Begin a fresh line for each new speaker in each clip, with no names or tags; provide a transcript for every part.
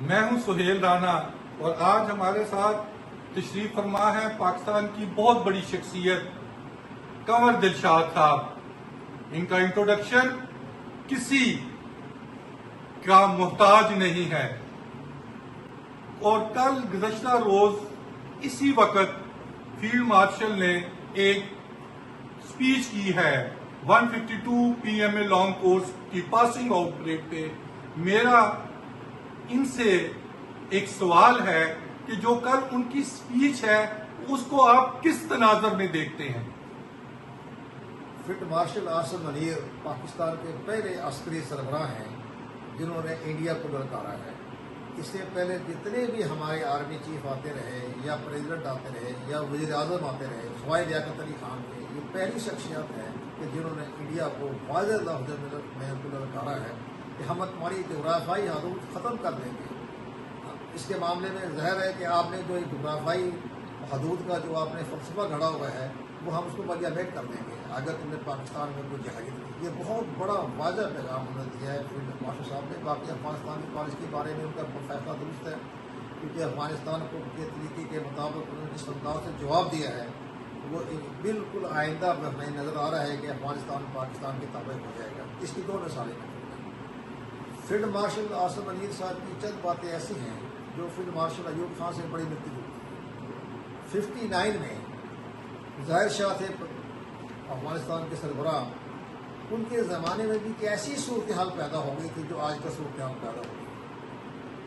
میں ہوں سہیل رانا اور آج ہمارے ساتھ تشریف فرما ہے پاکستان کی بہت بڑی شخصیت کنور دلشاد صاحب۔ ان کا انٹروڈکشن کسی کا محتاج نہیں ہے، اور کل گزشتہ روز اسی وقت فیلڈ مارشل نے ایک سپیچ کی ہے 152 PMA لانگ کورس کی پاسنگ آؤٹ پریڈ پہ۔ میرا ان سے ایک سوال ہے کہ جو کل ان کی سپیچ ہے اس کو آپ کس تناظر میں دیکھتے ہیں؟
فیلڈ مارشل عاصم منیر پاکستان کے پہلے عسکری سربراہ ہیں جنہوں نے انڈیا کو للکارا ہے۔ اس سے پہلے جتنے بھی ہمارے آرمی چیف آتے رہے یا پریزیڈنٹ آتے رہے یا وزیر اعظم آتے رہے، سوائے لیاقت علی خان کے، یہ پہلی شخصیت ہے کہ جنہوں نے انڈیا کو واضح لفظ میں للکارا ہے کہ ہم ہماری جغرافیائی حدود ختم کر دیں گے۔ اس کے معاملے میں ظاہر ہے کہ آپ نے جو جغرافیائی حدود کا جو آپ نے فلسفہ گھڑا ہوا ہے وہ ہم اس کو ملیامیٹ کر دیں گے اگر تم نے پاکستان میں کوئی جہاز دی۔ یہ بہت بڑا واضح پیغام انہوں نے دیا ہے فیلڈ مارشل صاحب نے۔ باقی افغانستان کی پالیسی کے بارے میں ان کا فیصلہ درست ہے، کیونکہ افغانستان کو کے طریقے کے مطابق انہوں نے جس انداز سے جواب دیا ہے وہ بالکل آئندہ ہمیں نظر آ رہا ہے کہ افغانستان پاکستان کے تابع ہو جائے گا۔ اس کی دو مثالیں ہیں۔ فیلڈ مارشل عاصم منیر صاحب کی چند باتیں ایسی ہیں جو فیلڈ مارشل ایوب خان سے بڑی ملتی جلتی ہیں۔ 59 میں ظاہر شاہ تھے افغانستان کے سربراہ، ان کے زمانے میں بھی کیسی صورتحال پیدا ہو گئی تھی جو آج کا صورتحال پیدا ہو گئی۔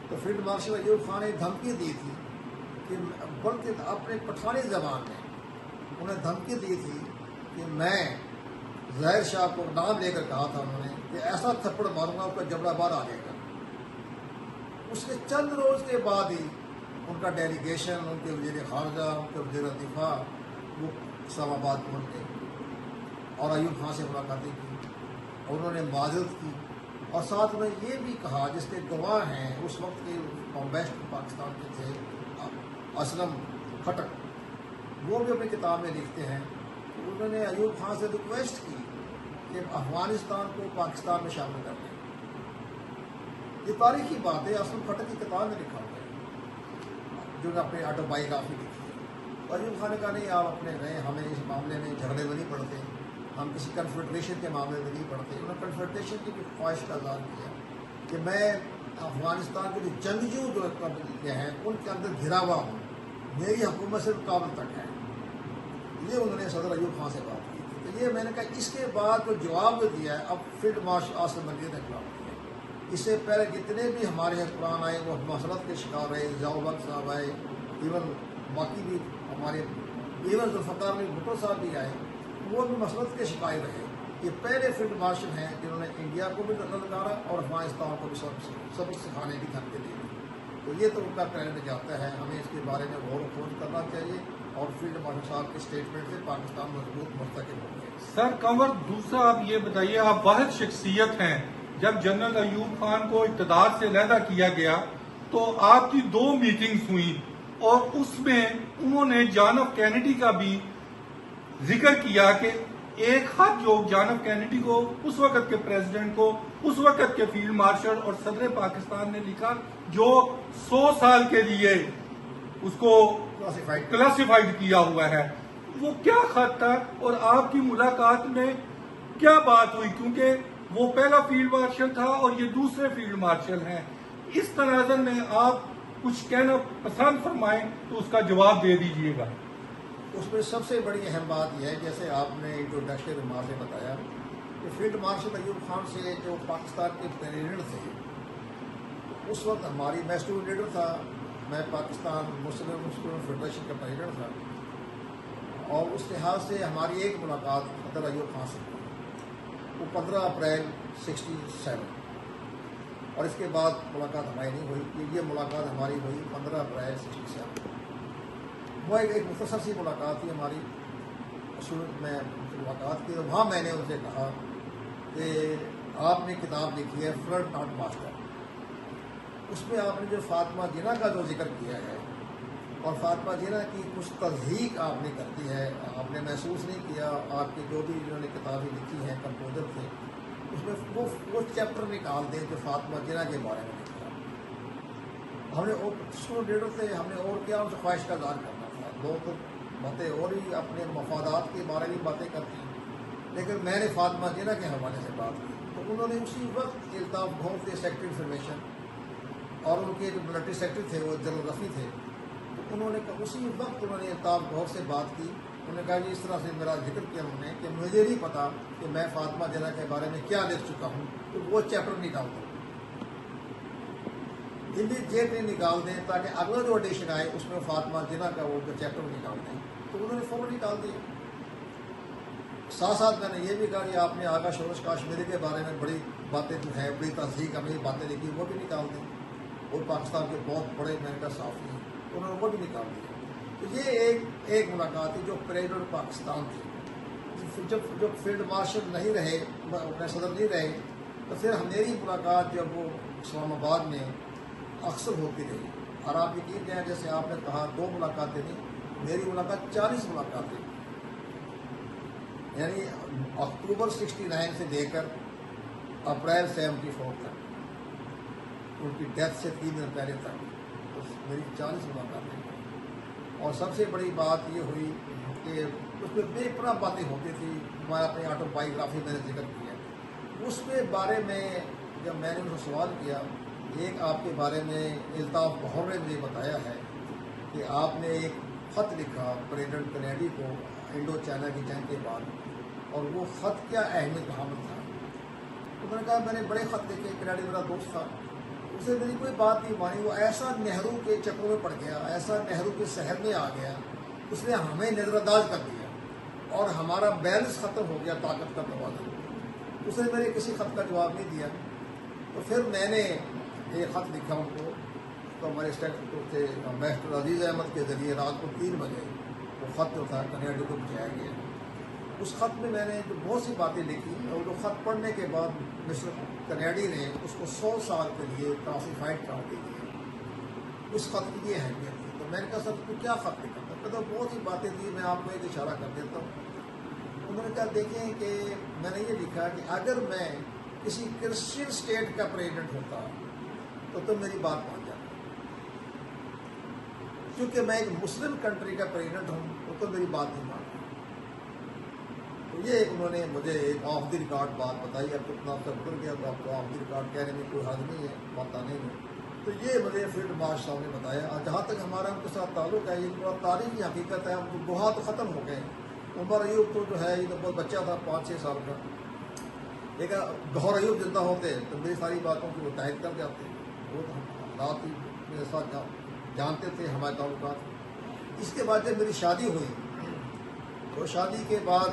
تو فیلڈ مارشل ایوب خان نے دھمکی دی تھی کہ بلکہ اپنے پٹھانی زبان میں انہیں دھمکی دی تھی کہ میں ظاہر شاہ کو نام لے کر کہا تھا انہوں نے کہ ایسا تھپڑ ماروں گا اس کا جبڑا باہر آ جائے گا۔ اس کے چند روز کے بعد ہی ان کا ڈیلیگیشن، ان کے وزیر خارجہ، ان کے وزیر دفاع وہ اسلام آباد پہنچ گئے اور ایوب خان سے ملاقاتیں کی اور انہوں نے معذرت کی، اور ساتھ میں یہ بھی کہا جس کے گواہ ہیں اس وقت کے بیسٹ پاکستان کے تھے اسلم کھٹک، وہ بھی اپنی کتاب میں لکھتے ہیں کہ انہوں نے ایوب خان سے ریکویسٹ کی کہ افغانستان کو پاکستان میں شامل کر لیں۔ یہ تاریخی بات ہے، اسلم کھٹک کی کتاب میں لکھا ہوا ہے جو نے اپنی آٹو بایوگرافی لکھی ہے۔ اور ایوب خان نے کہا نہیں، آپ اپنے رہے، ہمیں اس معاملے میں جھگڑے میں نہیں پڑتے، ہم کسی کنفیڈریشن کے معاملے میں نہیں پڑتے۔ انہوں نے کنفیڈریشن کی بھی خواہش کا اظہار کیا کہ میں افغانستان کے جو جنگجو جو ہیں ان کے اندر گھرا ہوا ہوں، میری حکومت صرف کابل تک ہے۔ یہ انہوں نے صدر ایوب خان سے بات کی تھی۔ تو یہ میں نے کہا اس کے بعد جو جواب دیا ہے اب فیلڈ مارشل عاصم منیر نے جواب دیا۔ اس سے پہلے جتنے بھی ہمارے حکمران آئے وہ مسرت کے شکار رہے، ضیاء الحق صاحب آئے، ایون باقی بھی ہمارے ایون ذوالفقار علی بھٹو صاحب بھی آئے، وہ بھی مسرت کے شکار رہے۔ یہ پہلے فیلڈ مارشل ہیں جنہوں نے انڈیا کو بھی للکارا اور افغانستان کو بھی سبق سکھانے کی دھمکی دی۔ تو یہ تو ان کا کریڈٹ جاتا ہے، ہمیں اس کے بارے میں غور و خوض کرنا چاہیے اور فیلڈ مارشل صاحب کے اسٹیٹمنٹ سے پاکستان مضبوط مستقل ہو گئے۔
سر کنور، دوسرا آپ یہ بتائیے، آپ واحد شخصیت ہیں، جب جنرل ایوب خان کو اقتدار سے علیحدہ کیا گیا تو آپ کی 2 میٹنگز ہوئیں اور اس میں انہوں نے جان ایف کینیڈی کا بھی ذکر کیا کہ ایک خط جو جان ایف کینیڈی کو، اس وقت کے پریزیڈنٹ کو، اس وقت کے فیلڈ مارشل اور صدر پاکستان نے لکھا جو 100 سال کے لیے اس کو کلاسیفائڈ کیا ہوا ہے، وہ کیا خط تھا اور آپ کی ملاقات میں کیا بات ہوئی؟ کیونکہ وہ پہلا فیلڈ مارشل تھا اور یہ دوسرے فیلڈ مارشل ہیں۔ اس تناظر میں آپ کچھ کہنا پسند فرمائیں تو اس کا جواب دے دیجیے گا۔
اس میں سب سے بڑی اہم بات یہ ہے، جیسے آپ نے انٹروڈکشن ریمارک میں بتایا کہ فیلڈ مارشل ایوب خان سے جو پاکستان کے پریزیڈنٹ تھے، اس وقت میں اسٹوڈنٹ لیڈر تھا، میں پاکستان مسلم اسٹوڈنٹ فیڈریشن کا پریزیڈنٹ تھا، اور اس لحاظ سے ہماری ایک ملاقات صدر ایوب خان سے وہ 15 اپریل 67، اور اس کے بعد ملاقات ہماری نہیں ہوئی۔ یہ ملاقات ہماری ہوئی 15 اپریل 67۔ وہ ایک مختصر سی ملاقات تھی ہماری، اسٹوڈنٹ میں ملاقات کی، اور وہاں میں نے ان سے کہا کہ آپ نے کتاب لکھی ہے فرنٹ ناٹ ماسٹر، اس میں آپ نے جو فاطمہ جناح کا جو ذکر کیا ہے اور فاطمہ جناح کی کچھ تصدیق آپ نے کر دی ہے، آپ نے محسوس نہیں کیا، آپ کے جو بھی جنہوں نے کتابیں لکھی ہیں کمپوزر تھے، اس میں وہ چیپٹر نکال دیں جو فاطمہ جناح کے بارے میں لکھا۔ ہم نے اور لیڈر تھے، ہم نے اور کیا ان سے خواہش کا اظہار کرنا تھا. لوگ تو باتیں اور ہی اپنے مفادات کے بارے میں باتیں کرتے ہیں، لیکن میں نے فاطمہ جناح کے حوالے سے بات کی تو انہوں نے اسی وقت الطاف گھور کے سیکرٹری انفارمیشن اور ان کے جو ملٹری سیکرٹری تھے وہ جنرل رفیع تھے، تو انہوں نے اسی وقت انہوں نے الطاف گھور سے بات کی. انہوں نے کہا جی اس طرح سے میرا ذکر کیا انہوں نے کہ مجھے نہیں پتا کہ میں فاطمہ جناح کے بارے میں کیا لکھ چکا ہوں، تو وہ چیپٹر نکال دوں امیڈیٹلی نکال دیں تاکہ اگلا جو ایڈیشن آئے اس میں فاطمہ جناح کا وہ چیپٹر نکال دیں. تو انہوں نے فوراً نکال دیا. ساتھ ساتھ میں نے یہ بھی کہا کہ آپ نے آغا شورش کاشمیری کے بارے میں بڑی باتیں جو ہیں، بڑی تصدیق ہمیں باتیں لکھی، وہ بھی نکال دیں. اور پاکستان کے بہت بڑے میں کا صحافی ہیں، انہوں نے وہ بھی نکال دیا. تو یہ ایک ملاقات تھی جو پریزیڈنٹ پاکستان تھی. جب فیلڈ مارشل نہیں رہے، اپنے صدر نہیں رہے، تو پھر میری ملاقات جب وہ اسلام آباد میں اکثر ہوتی رہی. اور آپ یقین جائیں جیسے آپ نے کہا 2 ملاقاتیں نہیں، میری ملاقات 40 ملاقاتیں، یعنی اکتوبر 69 سے لے کر اپریل 74 تک، ان کی ڈیتھ سے 3 دن پہلے تک میری 40 ملاقاتیں. اور سب سے بڑی بات یہ ہوئی کہ اس میں بے پناہ باتیں ہوتی تھی. میں اپنی آٹو بایوگرافی میں نے ذکر کیا، اس کے بارے میں جب میں نے ان سے سوال کیا، ایک آپ کے بارے میں الطاف گھور نے مجھے بتایا ہے کہ آپ نے ایک خط لکھا پریزیڈنٹ کینیڈی کو انڈو چائنا کی جنگ کے بعد، اور وہ خط کیا اہمیت حامل تھا. تو میں نے کہا میں نے بڑے خط لکھے، کینیڈی میرا دوست تھا، اسے میری کوئی بات نہیں مانی. وہ ایسا نہرو کے چکروں میں پڑ گیا، ایسا نہرو کے شہر میں آ گیا، اس نے ہمیں نظر انداز کر دیا اور ہمارا بیلنس ختم ہو گیا، طاقت کا توازن. اس نے میرے کسی خط کا جواب نہیں دیا. تو پھر میں نے ایک خط لکھا ان کو، تو ہمارے اسٹیٹ تھے میسٹر عزیز احمد کے ذریعے رات کو 3 بجے وہ خط جو تھا کینیڈا کو بھیجایا گیا. اس خط میں میں نے جو بہت سی باتیں لکھی، اور وہ خط پڑھنے کے بعد مسٹر کینیڈی نے اس کو 100 سال کے لیے کلاسیفائڈ کر دی. اس خط کی یہ اہمیت تھی. تو میں نے کہا سر تو کیا خط لکھا تھا؟ تو بہت سی باتیں تھیں، میں آپ کو ایک اشارہ کر دیتا ہوں. انہوں نے کہا دیکھیں کہ میں نے یہ لکھا کہ اگر میں کسی کرسچین اسٹیٹ کا پریزیڈنٹ ہوتا تو میری بات مان جاتا، کیونکہ میں ایک مسلم کنٹری کا پریزیڈنٹ ہوں تو میری بات نہیں مانتا. تو یہ ایک انہوں نے مجھے ایک آف دی ریکارڈ بات بتائی. اب کتنا آپ سے گزر گیا تو آپ کو آف دی ریکارڈ کہنے میں کوئی حرج نہیں ہے، بتانے میں. تو یہ مجھے فیلڈ مارشل صاحب نے بتایا. اور جہاں تک ہمارا ان کے ساتھ تعلق ہے، یہ بہت تاریخی حقیقت ہے. ہم کو گوہا تو ختم ہو گئے. عمر ایوب تو جو ہے یہ تو بہت بچہ تھا، 5-6 سال کا، لیکن گوہر ایوب زندہ ہوتے تو میری ساری باتوں کی وہ تائید کر جاتے. وہ حالات ہی میرے ساتھ جانتے تھے ہمارے تعلقات. اس کے بعد جب میری شادی ہوئی تو شادی کے بعد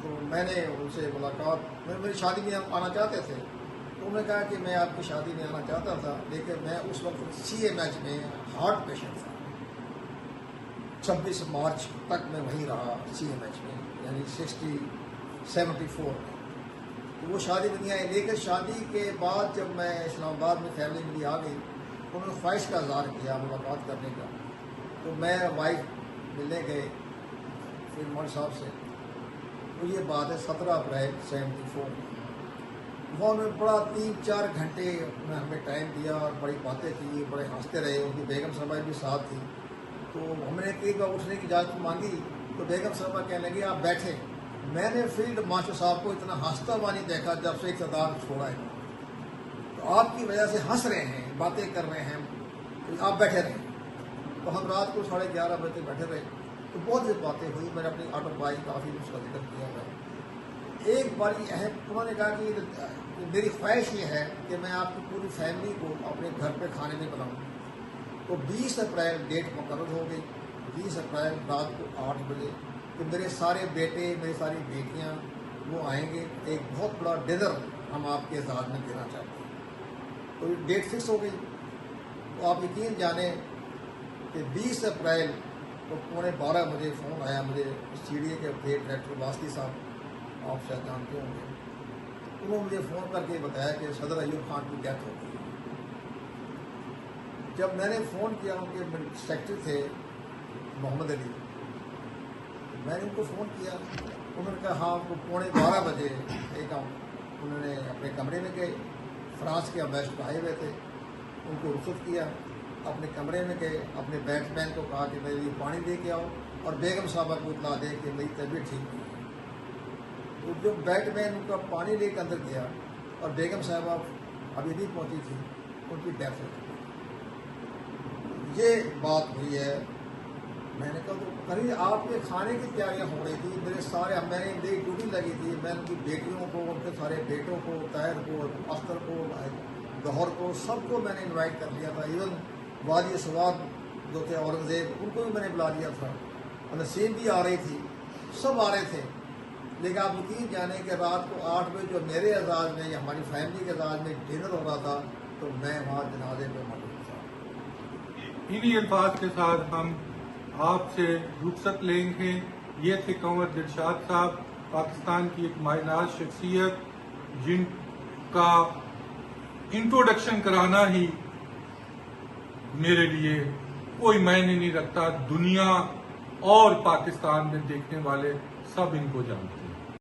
تو میں نے ان سے ملاقات، میری شادی میں آنا چاہتے تھے. تو انہوں نے کہا کہ میں آپ کی شادی میں آنا چاہتا تھا، لیکن میں اس وقت CMH میں ہارٹ پیشنٹ تھا. 26 مارچ تک میں وہیں رہا CMH میں، یعنی 74 میں. تو وہ شادی میں نہیں آئی. لیکن شادی کے بعد جب میں اسلام آباد میں فیملی میری آ گئی، انہوں نے خواہش کا اظہار کیا ملاقات کرنے کا. تو میں وائف ملنے گئے فیلڈ مارشل صاحب سے. تو یہ بات ہے 17 اپریل 74 میں. وہاں میں بڑا 3-4 گھنٹے انہوں نے ہمیں ٹائم دیا اور بڑی باتیں کی، بڑے ہنستے رہے. ان کی بیگم صاحبہ بھی ساتھ تھی. تو ہم نے کئی بار اٹھنے کی اجازت مانگی تو بیگم صاحبہ کہنے لگی آپ بیٹھے. میں نے فیلڈ مارشل صاحب کو اتنا ہنستا ہوا نہیں دیکھا جب سے اقتدار چھوڑا ہے. تو آپ کی وجہ سے ہنس رہے ہیں، باتیں کر رہے ہیں، تو آپ بیٹھے رہیں. تو ہم رات کو 11:30 بجے بیٹھے رہے. تو بہت سی باتیں ہوئی. میں نے اپنی آٹو بایوگرافی میں اس کا ذکر کیا ہے. ایک بڑی اہم انہوں نے کہا کہ میری خواہش یہ ہے کہ میں آپ کی پوری فیملی کو اپنے گھر پہ کھانے میں بلاؤں. تو 20 اپریل ڈیٹ مقرر ہو گئی. 20 اپریل رات کو 8 بجے کہ میرے سارے بیٹے، میری ساری بیٹیاں وہ آئیں گے. ایک بہت بڑا ڈنر ہم آپ کے اعزاز میں دینا چاہتے ہیں. تو ڈیٹ فکس ہو گئی. تو آپ یقین جانیں کہ 20 اپریل کو 11:15 بجے فون آیا مجھے CDA کے ڈائریکٹر واسطی صاحب، آپ شاید جانتے ہوں گے. انہوں نے مجھے فون کر کے بتایا کہ صدر ایوب خان کی ڈیتھ ہو گئی. جب میں نے فون کیا، ان کے سیکرٹری تھے محمد علی، میں نے ان کو فون کیا. انہوں نے کہا ہاں. کو 11:15 بجے ایک انہوں نے اپنے کمرے میں گئے. فرانس کے امبیسڈر آئے ہوئے تھے، ان کو رخصت کیا. اپنے کمرے میں گئے، اپنے بیٹس مین کو کہا کہ میرے لیے پانی دے کے آؤ اور بیگم صاحبہ کو اطلاع دے کہ میری طبیعت ٹھیک نہیں ہے۔ تو جو بیٹ مین ان کا پانی لے کے اندر گیا اور بیگم صاحبہ ابھی نہیں پہنچی تھی، ان کی ڈیتھ ہو چکی۔ یہ بات ہوئی ہے۔ میں نے کہا تو قریب آپ کے کھانے کی تیاریاں ہو رہی تھی، میری ڈیوٹی لگی تھی، میں ان کی بیٹیوں کو، ان کے سارے بیٹوں کو، طاہر کو، اختر کو، گوہر کو، سب کو میں نے انوائٹ کر لیا تھا۔ ایون وادی سواد جو تھے اورنگزیب، ان کو بھی میں نے بلا لیا تھا، اور نسیم بھی آ رہی تھی، سب آ رہے تھے۔ لیکن آپ یقین جانیں کہ رات کو 8 بجے جو میرے اعزاز میں یا ہماری فیملی کے اعزاز میں ڈنر ہو رہا تھا تو میں وہاں جنازے پہ موجود تھا۔
انہی الفاظ کے ساتھ ہم آپ سے رخصت لیں گے۔ یہ تھے کنور دلشاد صاحب، پاکستان کی ایک مایناز شخصیت، جن کا انٹروڈکشن کرانا ہی میرے لیے کوئی معنی نہیں رکھتا۔ دنیا اور پاکستان میں دیکھنے والے سب ان کو جانتے ہیں۔